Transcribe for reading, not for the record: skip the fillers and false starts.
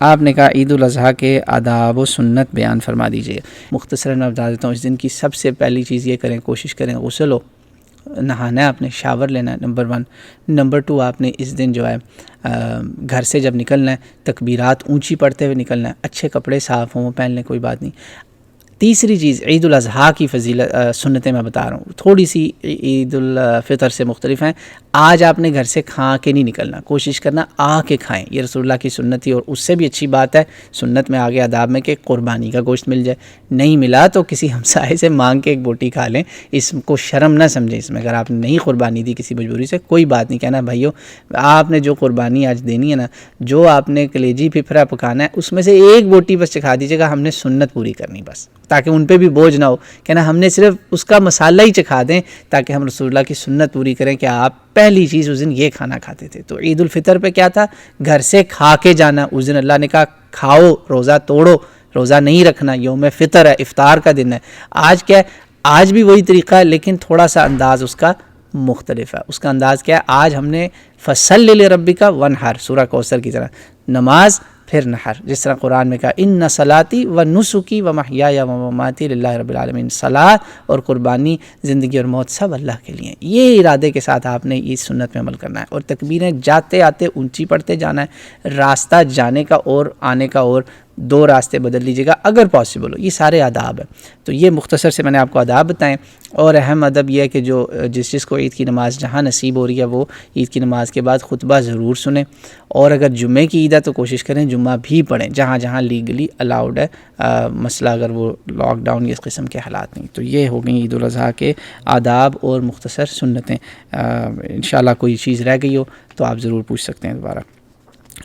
آپ نے کہا عید الاضحیٰ کے آداب و سنت بیان فرما دیجیے۔ مختصراً میں بتا دیتا ہوں، اس دن کی سب سے پہلی چیز یہ کریں، کوشش کریں غسل ہو، نہانا ہے آپ نے، شاور لینا ہے، نمبر 1۔ نمبر 2، آپ نے اس دن جو ہے گھر سے جب نکلنا ہے تکبیرات اونچی پڑھتے ہوئے نکلنا ہے، اچھے کپڑے صاف ہوں وہ پہن لیں، کوئی بات نہیں۔ تیسری چیز، عید الاضحیٰ کی فضیلت سنتیں میں بتا رہا ہوں، تھوڑی سی عید الفطر سے مختلف ہیں۔ آج آپ نے گھر سے کھا کے نہیں نکلنا، کوشش کرنا آ کے کھائیں، یہ رسول اللہ کی سنت تھی۔ اور اس سے بھی اچھی بات ہے سنت میں آگے آداب میں کہ قربانی کا گوشت مل جائے، نہیں ملا تو کسی ہمسائے سے مانگ کے ایک بوٹی کھا لیں، اس کو شرم نہ سمجھیں اس میں۔ اگر آپ نے نہیں قربانی دی کسی مجبوری سے، کوئی بات نہیں، کہنا بھائیو آپ نے جو قربانی آج دینی ہے نا، جو آپ نے کلیجی پھپھرا پکانا ہے، اس میں سے ایک بوٹی بس چکھا دیجیے گا، ہم نے سنت پوری کرنی بس، تاکہ ان پہ بھی بوجھ نہ ہو، کہنا ہم نے صرف اس کا مسالہ ہی چکھا دیں تاکہ ہم رسول اللہ کی سنت پوری کریں کہ آپ پہلی چیز اس دن یہ کھانا کھاتے تھے۔ تو عید الفطر پہ کیا تھا؟ گھر سے کھا کے جانا، اس دن اللہ نے کہا کھاؤ، روزہ توڑو، روزہ نہیں رکھنا، یوم فطر ہے، افطار کا دن ہے۔ آج کیا ہے؟ آج بھی وہی طریقہ ہے لیکن تھوڑا سا انداز اس کا مختلف ہے۔ اس کا انداز کیا ہے؟ آج ہم نے فصل لربک وانحر، سورہ کوثر کی طرح نماز پھر نحر، جس طرح قرآن میں کہا ان صلاتی و نسکی و محیای و مماتی للہ رب العالمین، صلاۃ اور قربانی، زندگی اور موت سب اللہ کے لیے ہیں۔ یہ ارادے کے ساتھ آپ نے اس سنت میں عمل کرنا ہے، اور تکبیریں جاتے آتے اونچی پڑھتے جانا ہے، راستہ جانے کا اور آنے کا اور 2 راستے بدل لیجیے گا اگر پاسبل ہو۔ یہ سارے آداب ہیں، تو یہ مختصر سے میں نے آپ کو آداب بتائیں۔ اور اہم ادب یہ ہے کہ جو جس کو عید کی نماز جہاں نصیب ہو رہی ہے وہ عید کی نماز کے بعد خطبہ ضرور سنیں، اور اگر جمعے کی عید ہے تو کوشش کریں جمعہ بھی پڑھیں جہاں جہاں لیگلی الاؤڈ ہے، مسئلہ اگر وہ لاک ڈاؤن یا اس قسم کے حالات نہیں۔ تو یہ ہو گئیں عید الاضحیٰ کے آداب اور مختصر سنتیں۔ انشاءاللہ کوئی چیز رہ گئی ہو تو آپ ضرور پوچھ سکتے ہیں دوبارہ۔